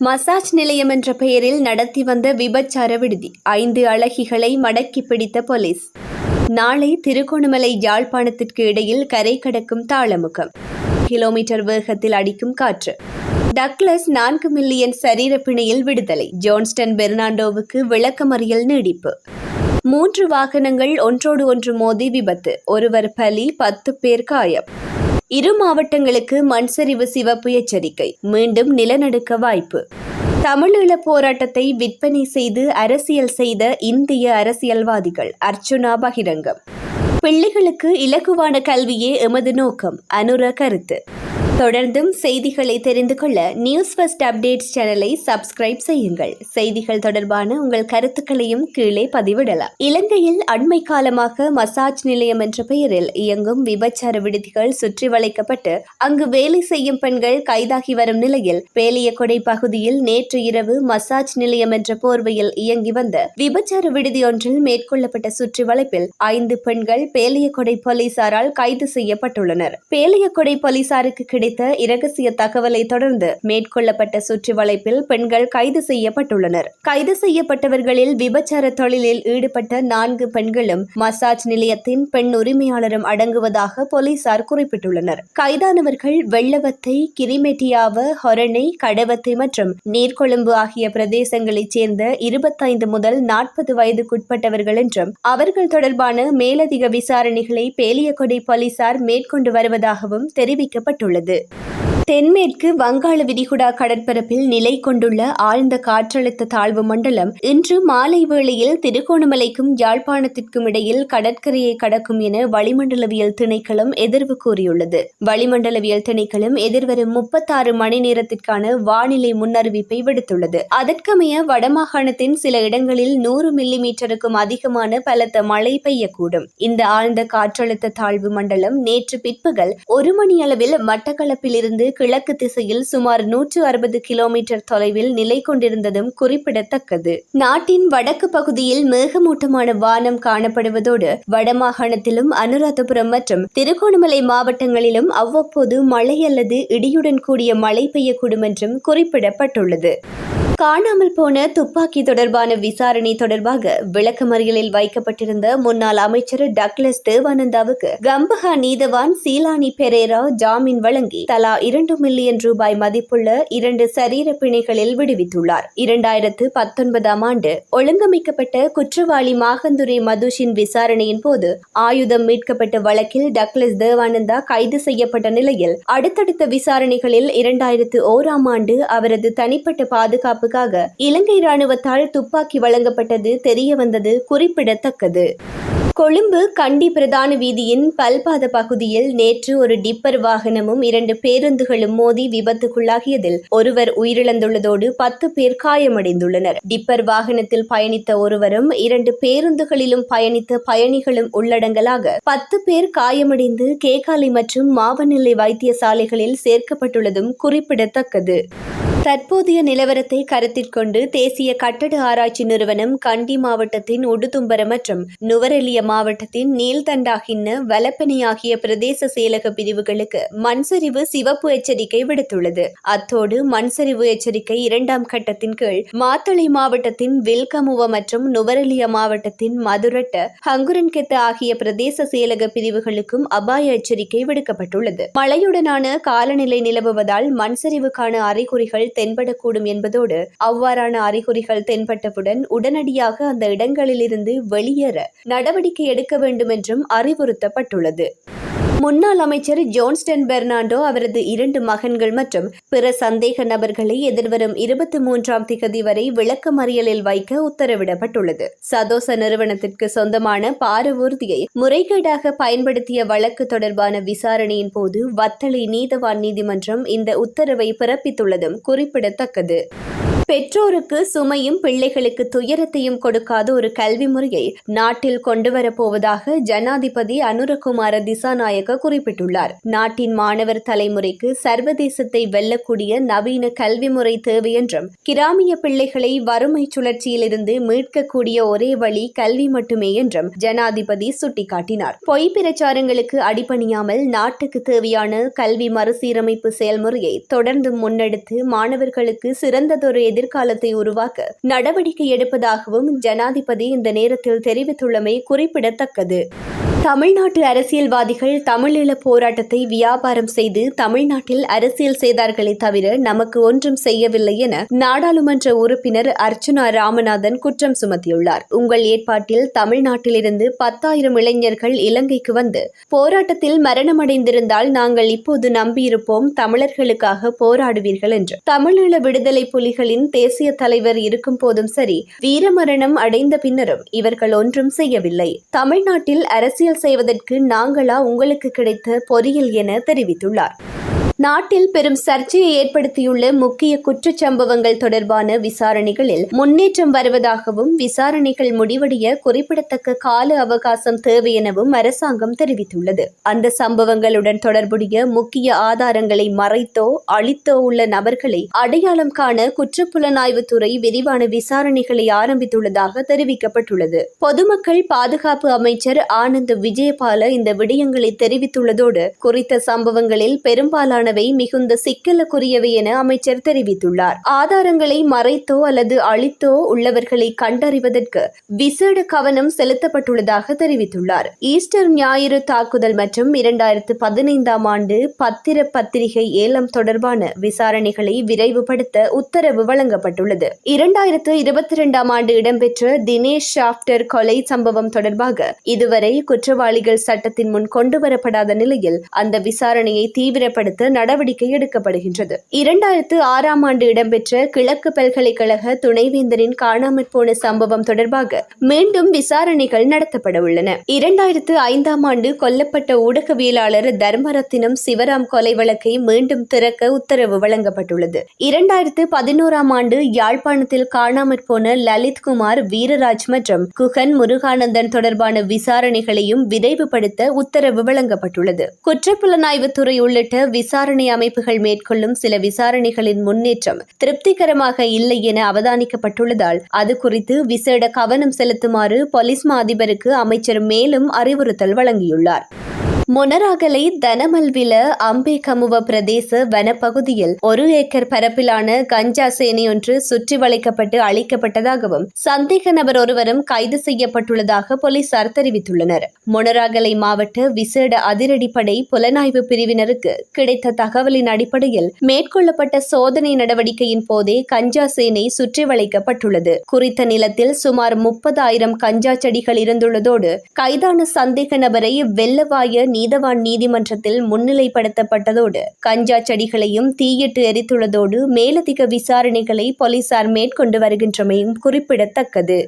Massage நிலையம் என்ற பெயரில் நடத்தி வந்த விபச்சார விடுதி 5 அழகிகளை மடக்கி பிடித்த போலீஸ். நாளை திருகோணமலை யாழ்ப்பாணத்திற்கு இடையில் கரை கடக்கும் தாளமுகம். கிலோமீட்டர் வேகத்தில் அடிக்கும் காற்று. டக்ளஸ் 4 மில்லியன் சரீர பிணையில் விடுதலை. ஜோன்ஸ்டன் பெர்னாண்டோவுக்கு விளக்கமறியல் நீடிப்பு. 3 வாகனங்கள் ஒன்றோடு ஒன்று மோதி விபத்து. ஒருவர் பலி, 10 பேர் காயம். 2 மாவட்டங்களுக்கு மண்சரிவு சிவப்பு எச்சரிக்கை. மீண்டும் நிலநடுக்க வாய்ப்பு. தமிழீழ போராட்டத்தை விற்பனை செய்து அரசியல் செய்த இந்திய அரசியல்வாதிகள். அர்ச்சுனா பகிரங்கம். பிள்ளைகளுக்கு இலகுவான கல்வியே எமது நோக்கம். அனுர கருத்து. தொடர்ந்தும் செய்திகளை தெரிந்து கொள்ள நியூஸ் ஃபர்ஸ்ட் அப்டேட்ஸ் சேனலை சப்ஸ்கிரைப் செய்யுங்கள். செய்திகள் தொடர்பான உங்கள் கருத்துக்களையும் கீழே பதிவிடலாம். இலங்கையில் அண்மை காலமாக மசாஜ் நிலையம் என்ற பெயரில் இயங்கும் விபச்சார விடுதிகள் சுற்றி வளைக்கப்பட்டு அங்கு வேலை செய்யும் பெண்கள் கைதாகி வரும் நிலையில் பேலியகொடை பகுதியில் நேற்று இரவு மசாஜ் நிலையம் என்ற போர்வையில் இயங்கி வந்த விபச்சார விடுதி ஒன்றில் மேற்கொள்ளப்பட்ட சுற்றி வளைப்பில் 5 பெண்கள் பேலியகொடை போலீசாரால் கைது செய்யப்பட்டுள்ளனர். பேலியகொடை போலீசாருக்கு கிடைத்த இரகசிய தகவலை தொடர்ந்து மேற்கொள்ளப்பட்ட சுற்றி வளைப்பில் பெண்கள் கைது செய்யப்பட்டுள்ளனர். கைது செய்யப்பட்டவர்களில் விபச்சார தொழிலில் ஈடுபட்ட 4 பெண்களும் மசாஜ் நிலையத்தின் பெண் உரிமையாளரும் அடங்குவதாக போலீசார் குறிப்பிட்டுள்ளனர். கைதானவர்கள் வெள்ளவத்தை, கிரிமெட்டியாவ, ஹொரணை, கடவத்தை மற்றும் நீர்கொழும்பு ஆகிய பிரதேசங்களைச் சேர்ந்த 25 முதல் 40 வயதுக்குட்பட்டவர்கள் என்றும் அவர்கள் தொடர்பான மேலதிக விசாரணைகளை பேலியகொடை போலீசார் மேற்கொண்டு வருவதாகவும் தெரிவிக்கப்பட்டுள்ளது. தென்மேற்கு வங்காள விரிகுடா கடற்பரப்பில் நிலை கொண்டுள்ள ஆழ்ந்த காற்றழுத்த தாழ்வு மண்டலம் இன்று மாலை வேளையில் திருகோணமலைக்கும் யாழ்ப்பாணத்திற்கும் இடையில் கடற்கரையை கடக்கும் என வளிமண்டலவியல் திணைக்களம் எதிர்வு கூறியுள்ளது. வளிமண்டலவியல் திணைக்களம் எதிர்வரும் 36 மணி நேரத்திற்கான வானிலை முன்னறிவிப்பை விடுத்துள்ளது. அதற்கமைய வடமாகாணத்தின் சில இடங்களில் 100 மில்லிமீட்டருக்கும் அதிகமான பலத்த மழை பெய்யக்கூடும். இந்த ஆழ்ந்த காற்றழுத்த தாழ்வு மண்டலம் நேற்று பிற்பகல் 1 மணியளவில் மட்டக்களப்பிலிருந்து கிழக்கு திசையில் சுமார் 160 கிலோமீட்டர் தொலைவில் நிலை கொண்டிருந்ததும் குறிப்பிடத்தக்கது. நாட்டின் வடக்கு பகுதியில் மேகமூட்டமான வானம் காணப்படுவதோடு வடமாகாணத்திலும் அனுராதபுரம் மற்றும் திருகோணமலை மாவட்டங்களிலும் அவ்வப்போது மழை அல்லது இடியுடன் கூடிய மழை பெய்யக்கூடும் என்றும் குறிப்பிடப்பட்டுள்ளது. காணாமல் போன துப்பாக்கி தொடர்பான விசாரணை தொடர்பாக விளக்கமறியலில் வைக்கப்பட்டிருந்த முன்னாள் அமைச்சர் டக்ளஸ் தேவானந்தாவுக்கு கம்பஹா நீதவான் சீலானி பெரேரா ஜாமீன் வழங்கி தலா 2 மில்லியன் ரூபாய் மதிப்புள்ள 2 சரீர பிணைகளில் விடுவித்துள்ளார். 2019ஆம் ஆண்டு ஒழுங்கமைக்கப்பட்ட குற்றவாளி மாகந்துரை மதுஷின் விசாரணையின் போது ஆயுதம் மீட்கப்பட்ட வழக்கில் டக்ளஸ் தேவானந்தா கைது செய்யப்பட்ட நிலையில் அடுத்தடுத்த விசாரணைகளில் 2001ஆம் ஆண்டு அவரது தனிப்பட்ட பாதுகாப்பு இலங்கை ராணுவத்தால் துப்பாக்கி வழங்கப்பட்டது தெரியவந்தது குறிப்பிடத்தக்கது. கொழும்பு கண்டி பிரதான வீதியின் பல்பாத பகுதியில் நேற்று ஒரு டிப்பர் வாகனமும் 2 பேருந்துகளும் மோதி விபத்துக்குள்ளாகியதில் ஒருவர் உயிரிழந்துள்ளதோடு 10 பேர் காயமடைந்துள்ளனர். டிப்பர் வாகனத்தில் பயணித்த ஒருவரும் 2 பேருந்துகளிலும் பயணித்த பயணிகளும் உள்ளடங்கலாக 10 பேர் காயமடைந்து கேகாலை மற்றும் மாவநிலை வைத்தியசாலைகளில் சேர்க்கப்பட்டுள்ளதும் குறிப்பிடத்தக்கது. தற்போதைய நிலவரத்தை கருத்தில் கொண்டு தேசிய கட்டட ஆராய்ச்சி நிறுவனம் கண்டி மாவட்டத்தின் உடுதும்பர மற்றும் நுவரெலிய மாவட்டத்தின் நீல்தண்டாகின்ன வலப்பனை ஆகிய பிரதேச செயலக பிரிவுகளுக்கு மண்சரிவு சிவப்பு எச்சரிக்கை விடுத்துள்ளது. அத்தோடு மண்சரிவு எச்சரிக்கை 2ஆம் கட்டத்தின் கீழ் மாத்தளை மாவட்டத்தின் வில்கமுவ மற்றும் நுவரெலிய மாவட்டத்தின் மதுரட்ட, ஹங்குரன்கெத்த ஆகிய பிரதேச செயலக பிரிவுகளுக்கும் அபாய எச்சரிக்கை விடுக்கப்பட்டுள்ளது. மழையுடனான காலநிலை நிலவுவதால் மண்சரிவுக்கான அறிகுறிகள் தென்படக்கூடும் என்பதோடு அவ்வாறான அறிகுறிகள் தென்பட்டவுடன் உடனடியாக அந்த இடங்களிலிருந்து வெளியேற நடவடிக்கை எடுக்க வேண்டும் என்றும் அறிவுறுத்தப்பட்டுள்ளது. முன்னாள் அமைச்சர் ஜோன்ஸ்டன் பெர்னாண்டோ அவரது 2 மகன்கள் மற்றும் பிற சந்தேக நபர்களை எதிர்வரும் 23ஆம் திகதி வரை விளக்கமறியலில் வைக்க உத்தரவிடப்பட்டுள்ளது. சதோச நிறுவனத்திற்கு சொந்தமான பாரவூர்தியை முறைகேடாக பயன்படுத்திய வழக்கு தொடர்பான விசாரணையின் போது வத்தளை நீதவான் நீதிமன்றம் இந்த உத்தரவை பிறப்பித்துள்ளதும் குறிப்பிடத்தக்கது. பெற்றோருக்கு சுமையும் பிள்ளைகளுக்கு துயரத்தையும் கொடுக்காத ஒரு கல்வி முறையை நாட்டில் கொண்டுவரப்போவதாக ஜனாதிபதி அனுரகுமார திசாநாயக்க குறிப்பிட்டுள்ளார். நாட்டின் மாணவர் தலைமுறைக்கு சர்வதேசத்தை வெல்லக்கூடிய நவீன கல்வி முறை தேவை என்றும், கிராமிய பிள்ளைகளை வறுமை சுழற்சியிலிருந்து மீட்கக்கூடிய ஒரே வழி கல்வி மட்டுமே என்றும் ஜனாதிபதி சுட்டிக்காட்டினார். பொய் பிரச்சாரங்களுக்கு அடிபணியாமல் நாட்டுக்கு தேவையான கல்வி மறுசீரமைப்பு செயல்முறையை தொடர்ந்து முன்னெடுத்து மாணவர்களுக்கு சிறந்ததொரு எதிர்காலத்தை உருவாக்க நடவடிக்கை எடுப்பதாகவும் ஜனாதிபதி இந்த நேரத்தில் தெரிவித்துள்ளமை குறிப்பிடத்தக்கது. தமிழ்நாட்டு அரசியல்வாதிகள் தமிழீழ போராட்டத்தை வியாபாரம் செய்து தமிழ்நாட்டில் அரசியல் செய்தார்களே தவிர நமக்கு ஒன்றும் செய்யவில்லை என நாடாளுமன்ற உறுப்பினர் அர்ச்சுனா ராமநாதன் குற்றம் சுமத்தியுள்ளார். உங்கள் ஏற்பாட்டில் தமிழ்நாட்டிலிருந்து 10,000 இளைஞர்கள் இலங்கைக்கு வந்து போராட்டத்தில் மரணமடைந்திருந்தால் நாங்கள் இப்போது நம்பியிருப்போம் தமிழர்களுக்காக போராடுவீர்கள் என்று. தமிழீழ விடுதலை புலிகளின் தேசிய தலைவர் இருக்கும் போதும் சரி, வீரமரணம் அடைந்த பின்னரும் இவர்கள் ஒன்றும் செய்யவில்லை. தமிழ்நாட்டில் அரசியல் செய்வதற்கு நாங்களா உங்களுக்கு கிடைத்த பொறியியல் என தெரிவித்துள்ளார். நாட்டில் பெரும் சர்ச்சையை ஏற்படுத்தியுள்ள முக்கிய குற்றச்சம்பவங்கள் தொடர்பான விசாரணைகளில் முன்னேற்றம் வருவதாகவும், விசாரணைகள் முடிவடைய குறிப்பிடத்தக்க கால அவகாசம் தேவை எனவும் அரசாங்கம் தெரிவித்துள்ளது. அந்த சம்பவங்களுடன் தொடர்புடைய முக்கிய ஆதாரங்களை மறைத்தோ அழித்தோ உள்ள நபர்களை அடையாளம் காண குற்றப்புலனாய்வுத்துறை விரிவான விசாரணைகளை ஆரம்பித்துள்ளதாக தெரிவிக்கப்பட்டுள்ளது. பொதுமக்கள் பாதுகாப்பு அமைச்சர் ஆனந்த் விஜயபால இந்த விடயங்களை தெரிவித்துள்ளதோடு, குறித்த சம்பவங்களில் பெரும்பாலான மிகுந்த சிக்கலுக்குரியவை என அமைச்சர் தெரிவித்துள்ளார். ஆதாரங்களை மறைத்தோ அல்லது அழித்தோ உள்ளவர்களை கண்டறிவதற்கு விசேட கவனம் செலுத்தப்பட்டுள்ளதாக தெரிவித்துள்ளார். ஈஸ்டர் ஞாயிறு தாக்குதல் மற்றும் 2015ஆம் ஆண்டு பத்திரிகை ஏலம் தொடர்பான விசாரணைகளை விரைவுபடுத்த உத்தரவு வழங்கப்பட்டுள்ளது. 2022ஆம் ஆண்டு இடம்பெற்ற தினேஷ் ஷாப்டர் கொலை சம்பவம் தொடர்பாக இதுவரை குற்றவாளிகள் சட்டத்தின் முன் கொண்டுவரப்படாத நிலையில் அந்த விசாரணையை தீவிரப்படுத்த நடவடிக்கை எடுக்கப்படுகின்றது. 2006ஆம் ஆண்டு இடம்பெற்ற கிழக்கு பல்கலைக்கழக துணைவேந்தரின் காணாமற் போன சம்பவம் தொடர்பாக மீண்டும் விசாரணைகள் நடத்தப்பட உள்ளன. 2005ஆம் ஆண்டு கொல்லப்பட்ட ஊடகவியலாளர் தர்மரத்தினம் சிவராம் கொலை வழக்கை மீண்டும் திறக்க உத்தரவு வழங்கப்பட்டுள்ளது. 2011ஆம் ஆண்டு யாழ்ப்பாணத்தில் காணாமற் போன லலித்குமார் வீரராஜ் மற்றும் குகன் முருகானந்தன் தொடர்பான விசாரணைகளையும் விரைவுபடுத்த உத்தரவு வழங்கப்பட்டுள்ளது. குற்றப்புலனாய்வுத்துறை உள்ளிட்ட விசாரணை அமைப்புகள் மேற்கொள்ளும் சில விசாரணைகளின் முன்னேற்றம் திருப்திகரமாக இல்லை என அவதானிக்கப்பட்டுள்ளதால் அது குறித்து விசேட கவனம் செலுத்துமாறு பொலிஸ் மா அதிபருக்கு அமைச்சர் மேலும் அறிவுறுத்தல் வழங்கியுள்ளார். மொனராகலை தனமல்வில அம்பேகமுவ பிரதேச வனப்பகுதியில் 1 ஏக்கர் பரப்பிலான கஞ்சா சேனை ஒன்று சுற்றி வளைக்கப்பட்டு அழிக்கப்பட்டதாகவும், சந்தேக நபர் ஒருவரும் கைது செய்யப்பட்டுள்ளதாக போலீசார் தெரிவித்துள்ளனர். மொனராகலை மாவட்ட விசேட அதிரடிப்படை புலனாய்வு பிரிவினருக்கு கிடைத்த தகவலின் அடிப்படையில் மேற்கொள்ளப்பட்ட சோதனை நடவடிக்கையின் போதே கஞ்சா சேனை சுற்றி வளைக்கப்பட்டுள்ளது. குறித்த நிலத்தில் சுமார் 30,000 கஞ்சா செடிகள் இருந்துள்ளதோடு, கைதான சந்தேக நபரை வெள்ளவாய நீதவான் நீதிமன்றத்தில் முன்னிலைப்படுத்தப்பட்டதோடு, கஞ்சா செடிகளையும் தீயிட்டு எரித்துள்ளதோடு மேலதிக விசாரணைகளை போலீசார் மேற்கொண்டு வருகின்றமையும் குறிப்பிடத்தக்கது.